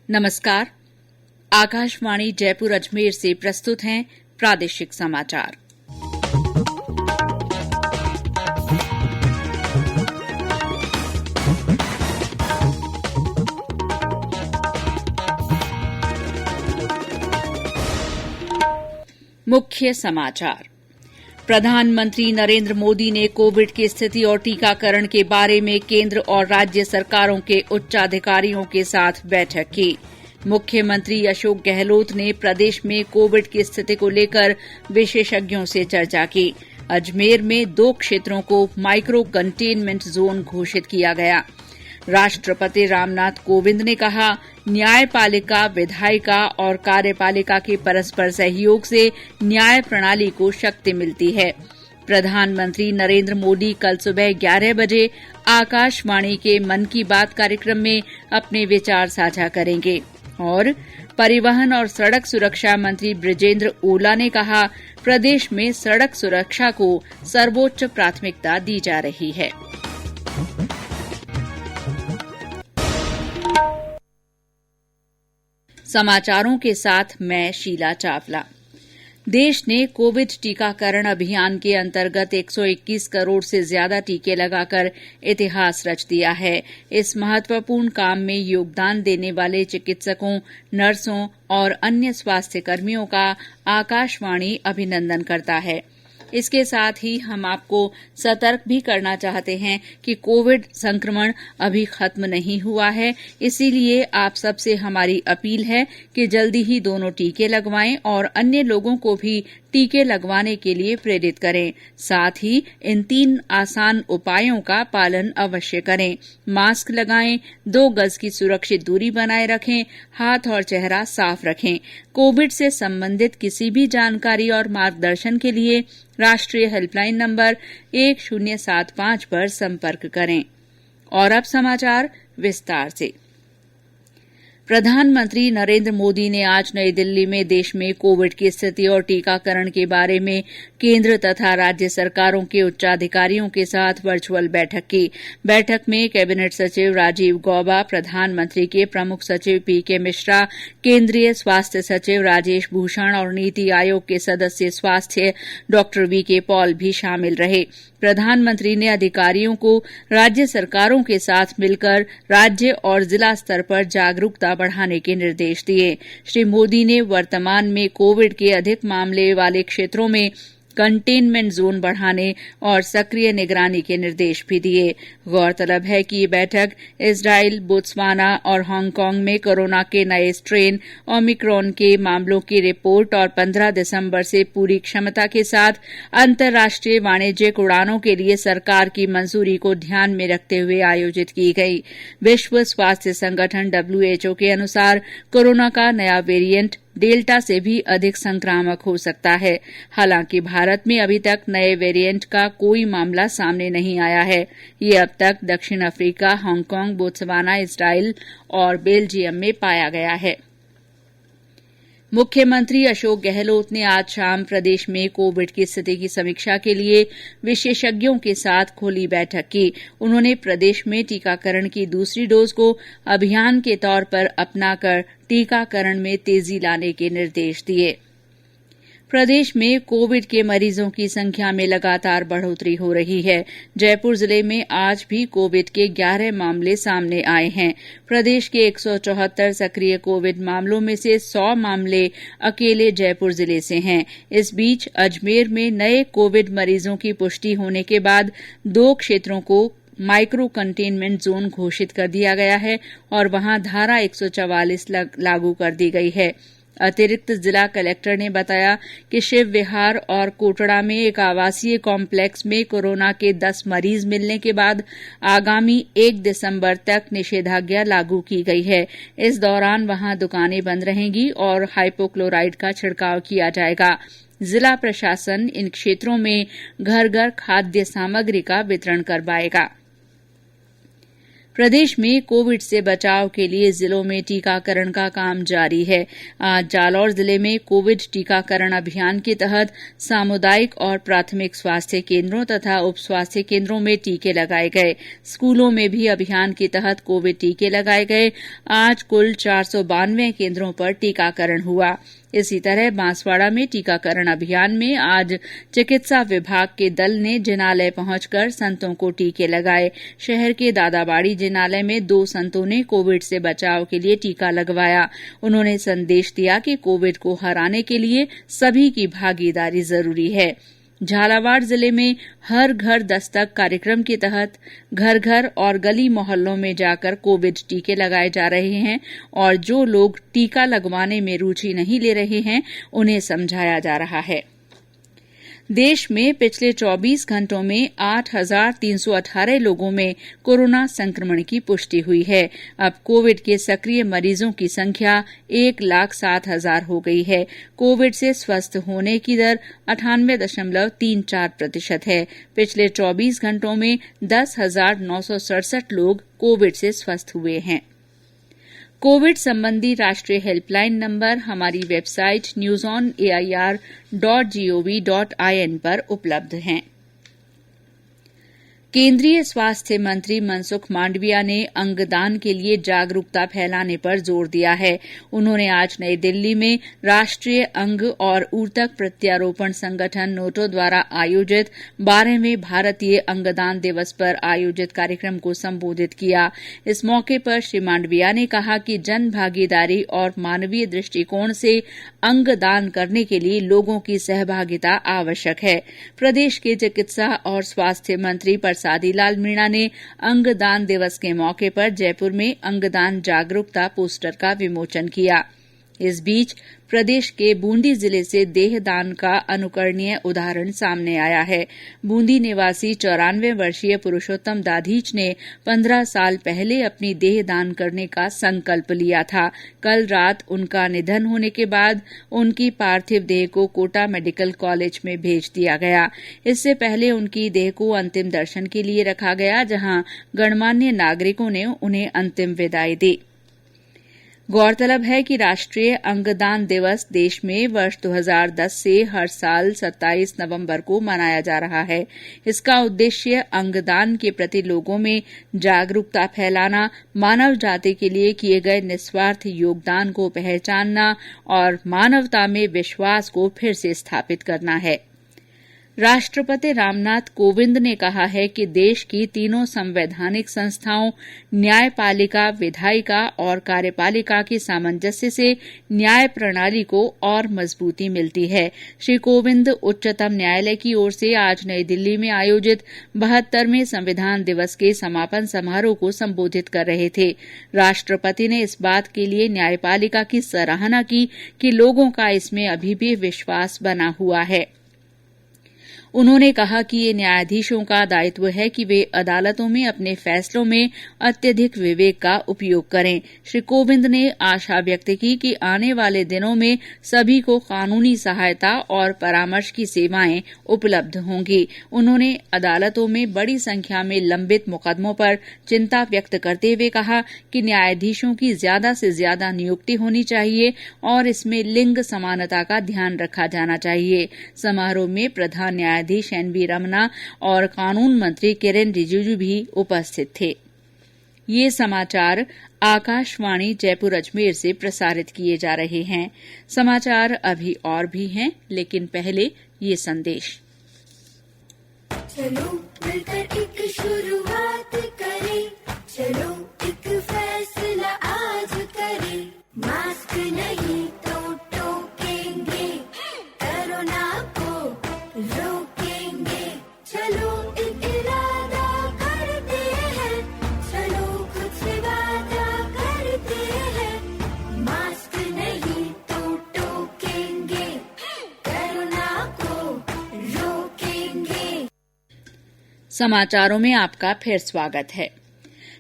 नमस्कार। आकाशवाणी जयपुर अजमेर से प्रस्तुत हैं प्रादेशिक समाचार। मुख्य समाचार। प्रधानमंत्री नरेंद्र मोदी ने कोविड की स्थिति और टीकाकरण के बारे में केंद्र और राज्य सरकारों के उच्चाधिकारियों के साथ बैठक की। मुख्यमंत्री अशोक गहलोत ने प्रदेश में कोविड की स्थिति को लेकर विशेषज्ञों से चर्चा की। अजमेर में 2 क्षेत्रों को माइक्रो कंटेनमेंट जोन घोषित किया गया। राष्ट्रपति रामनाथ कोविंद ने कहा, न्यायपालिका, विधायिका और कार्यपालिका के परस्पर सहयोग से न्याय प्रणाली को शक्ति मिलती है। प्रधानमंत्री नरेंद्र मोदी कल सुबह 11 बजे आकाशवाणी के मन की बात कार्यक्रम में अपने विचार साझा करेंगे। और परिवहन और सड़क सुरक्षा मंत्री बृजेंद्र ओला ने कहा, प्रदेश में सड़क सुरक्षा को सर्वोच्च प्राथमिकता दी जा रही है। समाचारों के साथ मैं शीला चावला। देश ने कोविड टीकाकरण अभियान के अंतर्गत 121 करोड़ से ज्यादा टीके लगाकर इतिहास रच दिया है। इस महत्वपूर्ण काम में योगदान देने वाले चिकित्सकों, नर्सों और अन्य स्वास्थ्य कर्मियों का आकाशवाणी अभिनंदन करता है। इसके साथ ही हम आपको सतर्क भी करना चाहते हैं कि कोविड संक्रमण अभी खत्म नहीं हुआ है। इसीलिए आप सबसे हमारी अपील है कि जल्दी ही दोनों टीके लगवाएं और अन्य लोगों को भी टीके लगवाने के लिए प्रेरित करें। साथ ही इन 3 आसान उपायों का पालन अवश्य करें। मास्क लगाएं, 2 गज की सुरक्षित दूरी बनाए रखें, हाथ और चेहरा साफ रखें। कोविड से संबंधित किसी भी जानकारी और मार्गदर्शन के लिए राष्ट्रीय हेल्पलाइन नंबर 1075 पर संपर्क करें। और अब समाचार विस्तार से। प्रधानमंत्री नरेंद्र मोदी ने आज नई दिल्ली में देश में कोविड की स्थिति और टीकाकरण के बारे में केंद्र तथा राज्य सरकारों के उच्चाधिकारियों के साथ वर्चुअल बैठक की। बैठक में कैबिनेट सचिव राजीव गौबा, प्रधानमंत्री के प्रमुख सचिव पीके मिश्रा, केंद्रीय स्वास्थ्य सचिव राजेश भूषण और नीति आयोग के सदस्य स्वास्थ्य डॉ वीके पॉल भी शामिल रहे। प्रधानमंत्री ने अधिकारियों को राज्य सरकारों के साथ मिलकर राज्य और जिला स्तर पर जागरूकता बढ़ाने के निर्देश दिए। श्री मोदी ने वर्तमान में कोविड के अधिक मामले वाले क्षेत्रों में कंटेनमेंट जोन बढ़ाने और सक्रिय निगरानी के निर्देश भी दिए। गौरतलब है कि ये बैठक इजराइल, बोत्सवाना और हांगकांग में कोरोना के नए स्ट्रेन ओमिक्रॉन के मामलों की रिपोर्ट और 15 दिसंबर से पूरी क्षमता के साथ अंतर्राष्ट्रीय वाणिज्यिक उड़ानों के लिए सरकार की मंजूरी को ध्यान में रखते हुए आयोजित की गई। विश्व स्वास्थ्य संगठन WHO के अनुसार कोरोना का नया वेरिएंट डेल्टा से भी अधिक संक्रामक हो सकता है। हालांकि भारत में अभी तक नए वेरिएंट का कोई मामला सामने नहीं आया है। ये अब तक दक्षिण अफ्रीका, हांगकांग, बोत्सवाना, इजराइल और बेल्जियम में पाया गया है। मुख्यमंत्री अशोक गहलोत ने आज शाम प्रदेश में कोविड की स्थिति की समीक्षा के लिए विशेषज्ञों के साथ खुली बैठक की। उन्होंने प्रदेश में टीकाकरण की दूसरी डोज को अभियान के तौर पर अपनाकर टीकाकरण में तेजी लाने के निर्देश दिए। प्रदेश में कोविड के मरीजों की संख्या में लगातार बढ़ोतरी हो रही है। जयपुर जिले में आज भी कोविड के 11 मामले सामने आए हैं। प्रदेश के 174 सक्रिय कोविड मामलों में से 100 मामले अकेले जयपुर जिले से हैं। इस बीच अजमेर में नए कोविड मरीजों की पुष्टि होने के बाद 2 क्षेत्रों को माइक्रो कंटेनमेंट जोन घोषित कर दिया गया है और वहां धारा 144 लागू कर दी गई है। अतिरिक्त जिला कलेक्टर ने बताया कि शिव विहार और कोटड़ा में एक आवासीय कॉम्प्लेक्स में कोरोना के 10 मरीज मिलने के बाद आगामी 1 दिसंबर तक निषेधाज्ञा लागू की गई है। इस दौरान वहां दुकानें बंद रहेंगी और हाइपोक्लोराइड का छिड़काव किया जाएगा। जिला प्रशासन इन क्षेत्रों में घर घर खाद्य सामग्री का वितरण करवाएगा। प्रदेश में कोविड से बचाव के लिए जिलों में टीकाकरण का काम जारी है। आज जालौर जिले में कोविड टीकाकरण अभियान के तहत सामुदायिक और प्राथमिक स्वास्थ्य केन्द्रों तथा उप स्वास्थ्य केन्द्रों में टीके लगाए गए। स्कूलों में भी अभियान के तहत कोविड टीके लगाए गए। आज कुल 492 केन्द्रों पर टीकाकरण हुआ। इसी तरह बांसवाड़ा में टीकाकरण अभियान में आज चिकित्सा विभाग के दल ने जिनालय पहुंचकर संतों को टीके लगाए। शहर के दादाबाड़ी जिनालय में 2 संतों ने कोविड से बचाव के लिए टीका लगवाया। उन्होंने संदेश दिया कि कोविड को हराने के लिए सभी की भागीदारी जरूरी है। झालावाड़ जिले में हर घर दस्तक कार्यक्रम के तहत घर घर और गली मोहल्लों में जाकर कोविड टीके लगाए जा रहे हैं और जो लोग टीका लगवाने में रुचि नहीं ले रहे हैं उन्हें समझाया जा रहा है। देश में पिछले 24 घंटों में 8,318 लोगों में कोरोना संक्रमण की पुष्टि हुई है। अब कोविड के सक्रिय मरीजों की संख्या 1,07,000 हो गई है। कोविड से स्वस्थ होने की दर 98.34% है। पिछले 24 घंटों में 10,967 लोग कोविड से स्वस्थ हुए हैं। कोविड संबंधी राष्ट्रीय हेल्पलाइन नंबर हमारी वेबसाइट newsonair.gov.in पर उपलब्ध हैं। केंद्रीय स्वास्थ्य मंत्री मनसुख मांडविया ने अंगदान के लिए जागरूकता फैलाने पर जोर दिया है। उन्होंने आज नई दिल्ली में राष्ट्रीय अंग और ऊतक प्रत्यारोपण संगठन नोटो द्वारा आयोजित 12वें भारतीय अंगदान दिवस पर आयोजित कार्यक्रम को संबोधित किया। इस मौके पर श्री मांडविया ने कहा कि जन भागीदारी और मानवीय दृष्टिकोण से अंगदान करने के लिए लोगों की सहभागिता आवश्यक है। प्रदेश के चिकित्सा और स्वास्थ्य मंत्री सादीलाल मीणा ने अंगदान दिवस के मौके पर जयपुर में अंगदान जागरूकता पोस्टर का विमोचन किया। इस बीच प्रदेश के बूंदी जिले से देहदान का अनुकरणीय उदाहरण सामने आया है। बूंदी निवासी 94 वर्षीय पुरुषोत्तम दाधीच ने 15 साल पहले अपनी देहदान करने का संकल्प लिया था। कल रात उनका निधन होने के बाद उनकी पार्थिव देह को कोटा मेडिकल कॉलेज में भेज दिया गया। इससे पहले उनकी देह को अंतिम दर्शन के लिए रखा गया, जहां गणमान्य नागरिकों ने उन्हें अंतिम विदाई दी। गौरतलब है कि राष्ट्रीय अंगदान दिवस देश में वर्ष 2010 से हर साल 27 नवंबर को मनाया जा रहा है। इसका उद्देश्य अंगदान के प्रति लोगों में जागरूकता फैलाना, मानव जाति के लिए किए गए निस्वार्थ योगदान को पहचानना और मानवता में विश्वास को फिर से स्थापित करना है। राष्ट्रपति रामनाथ कोविंद ने कहा है कि देश की तीनों संवैधानिक संस्थाओं न्यायपालिका, विधायिका और कार्यपालिका के सामंजस्य से न्याय प्रणाली को और मजबूती मिलती है। श्री कोविंद उच्चतम न्यायालय की ओर से आज नई दिल्ली में आयोजित 72वें संविधान दिवस के समापन समारोह को संबोधित कर रहे थे। राष्ट्रपति ने इस बात के लिए न्यायपालिका की सराहना की कि लोगों का इसमें अभी भी विश्वास बना हुआ है। उन्होंने कहा कि ये न्यायाधीशों का दायित्व है कि वे अदालतों में अपने फैसलों में अत्यधिक विवेक का उपयोग करें। श्री कोविंद ने आशा व्यक्त की कि आने वाले दिनों में सभी को कानूनी सहायता और परामर्श की सेवाएं उपलब्ध होंगी। उन्होंने अदालतों में बड़ी संख्या में लंबित मुकदमों पर चिंता व्यक्त करते हुए कहा कि न्यायाधीशों की ज्यादा से ज्यादा नियुक्ति होनी चाहिए और इसमें लिंग समानता का ध्यान रखा जाना चाहिए। समारोह में प्रधान न्यायाधीश एन.वी. रमना और कानून मंत्री किरेन रिजिजू भी उपस्थित थे। ये समाचार आकाशवाणी जयपुर अजमेर से प्रसारित किए जा रहे हैं। समाचार अभी और भी हैं, लेकिन पहले ये संदेश। चलो मिलकर एक शुरुआत करें, चलो एक फैसला आज करें, मास्क नहीं तो टोकेंगे, कोरोना को रोकेंगे, चलो एक इरादा करते हैं, चलो कुछ वादा करते हैं, मास्क नहीं तो टोकेंगे, कोरोना को रोकेंगे। समाचारों में आपका फिर स्वागत है।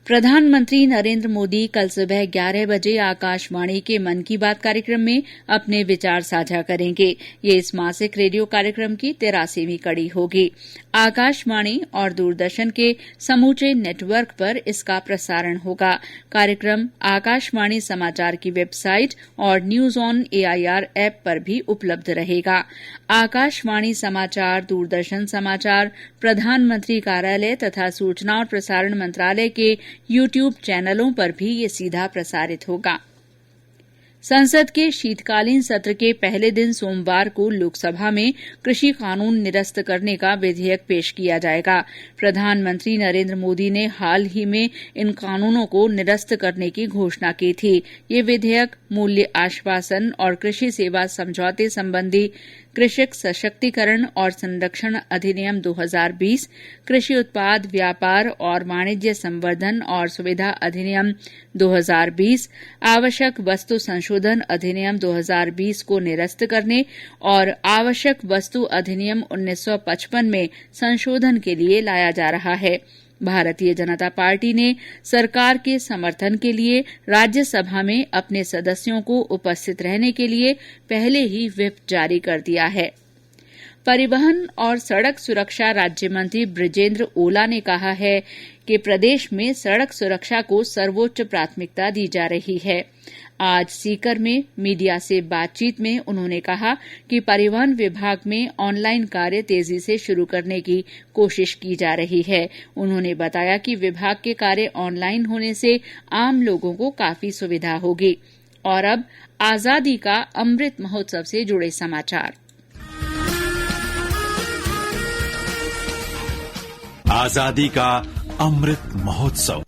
प्रधानमंत्री नरेंद्र मोदी कल सुबह 11 बजे आकाशवाणी के मन की बात कार्यक्रम में अपने विचार साझा करेंगे। ये इस मासिक रेडियो कार्यक्रम की 83वीं कड़ी होगी। आकाशवाणी और दूरदर्शन के समूचे नेटवर्क पर इसका प्रसारण होगा। कार्यक्रम आकाशवाणी समाचार की वेबसाइट और न्यूज ऑन एआईआर ऐप पर भी उपलब्ध रहेगा। आकाशवाणी समाचार, दूरदर्शन समाचार, प्रधानमंत्री कार्यालय तथा सूचना और प्रसारण मंत्रालय के यूट्यूब चैनलों पर भी ये सीधा प्रसारित होगा। संसद के शीतकालीन सत्र के पहले दिन सोमवार को लोकसभा में कृषि कानून निरस्त करने का विधेयक पेश किया जाएगा। प्रधानमंत्री नरेंद्र मोदी ने हाल ही में इन कानूनों को निरस्त करने की घोषणा की थी। ये विधेयक मूल्य आश्वासन और कृषि सेवा समझौते संबंधी कृषक सशक्तिकरण और संरक्षण अधिनियम 2020, कृषि उत्पाद व्यापार और वाणिज्य संवर्धन और सुविधा अधिनियम 2020, आवश्यक वस्तु संशोधन अधिनियम 2020 को निरस्त करने और आवश्यक वस्तु अधिनियम 1955 में संशोधन के लिए लाया जा रहा है। भारतीय जनता पार्टी ने सरकार के समर्थन के लिए राज्यसभा में अपने सदस्यों को उपस्थित रहने के लिए पहले ही व्हिप जारी कर दिया है। परिवहन और सड़क सुरक्षा राज्य मंत्री बृजेंद्र ओला ने कहा है कि प्रदेश में सड़क सुरक्षा को सर्वोच्च प्राथमिकता दी जा रही है। आज सीकर में मीडिया से बातचीत में उन्होंने कहा कि परिवहन विभाग में ऑनलाइन कार्य तेजी से शुरू करने की कोशिश की जा रही है। उन्होंने बताया कि विभाग के कार्य ऑनलाइन होने से आम लोगों को काफी सुविधा होगी। और अब आजादी का अमृत महोत्सव से जुड़े समाचार। आजादी का अमृत महोत्सव।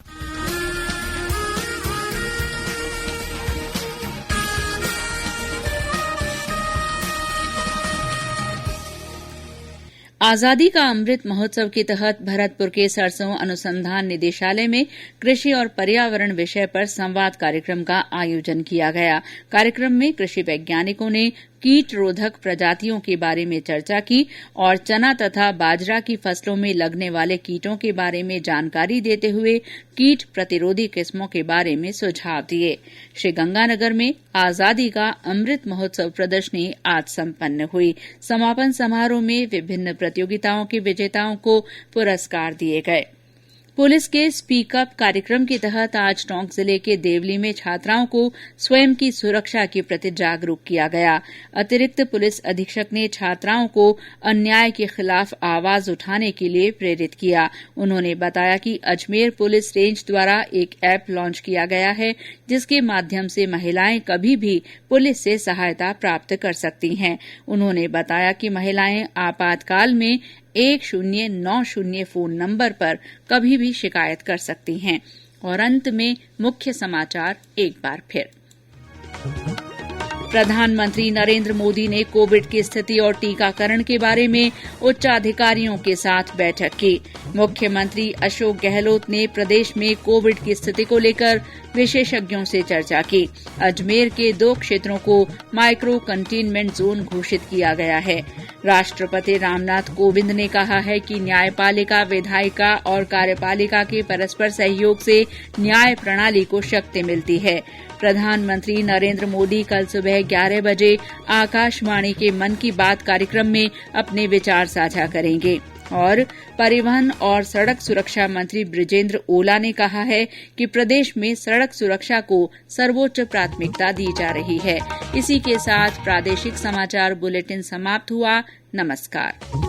आजादी का अमृत महोत्सव के तहत भरतपुर के सरसों अनुसंधान निदेशालय में कृषि और पर्यावरण विषय पर संवाद कार्यक्रम का आयोजन किया गया। कार्यक्रम में कृषि वैज्ञानिकों ने कीट रोधक प्रजातियों के बारे में चर्चा की और चना तथा बाजरा की फसलों में लगने वाले कीटों के बारे में जानकारी देते हुए कीट प्रतिरोधी किस्मों के बारे में सुझाव दिए। श्रीगंगानगर में आजादी का अमृत महोत्सव प्रदर्शनी आज संपन्न हुई। समापन समारोह में विभिन्न प्रतियोगिताओं के विजेताओं को पुरस्कार दिए गए। पुलिस के स्पीक अप कार्यक्रम के तहत आज टोंक जिले के देवली में छात्राओं को स्वयं की सुरक्षा के प्रति जागरूक किया गया। अतिरिक्त पुलिस अधीक्षक ने छात्राओं को अन्याय के खिलाफ आवाज उठाने के लिए प्रेरित किया। उन्होंने बताया कि अजमेर पुलिस रेंज द्वारा एक ऐप लॉन्च किया गया है, जिसके माध्यम से महिलाएं कभी भी पुलिस से सहायता प्राप्त कर सकती हैं। उन्होंने बताया कि महिलाएं आपातकाल में 1090 फोन नंबर पर कभी भी शिकायत कर सकती हैं। और अंत में मुख्य समाचार एक बार फिर। प्रधानमंत्री नरेंद्र मोदी ने कोविड की स्थिति और टीकाकरण के बारे में उच्चाधिकारियों के साथ बैठक की। मुख्यमंत्री अशोक गहलोत ने प्रदेश में कोविड की स्थिति को लेकर विशेषज्ञों से चर्चा की। अजमेर के 2 क्षेत्रों को माइक्रो कंटेनमेंट जोन घोषित किया गया है। राष्ट्रपति रामनाथ कोविंद ने कहा है कि न्यायपालिका, विधायिका और कार्यपालिका के परस्पर सहयोग से न्याय प्रणाली को शक्ति मिलती है। प्रधानमंत्री नरेंद्र मोदी कल सुबह 11 बजे आकाशवाणी के मन की बात कार्यक्रम में अपने विचार साझा करेंगे। और परिवहन और सड़क सुरक्षा मंत्री बृजेंद्र ओला ने कहा है कि प्रदेश में सड़क सुरक्षा को सर्वोच्च प्राथमिकता दी जा रही है। इसी के साथ प्रादेशिक समाचार बुलेटिन समाप्त हुआ। नमस्कार।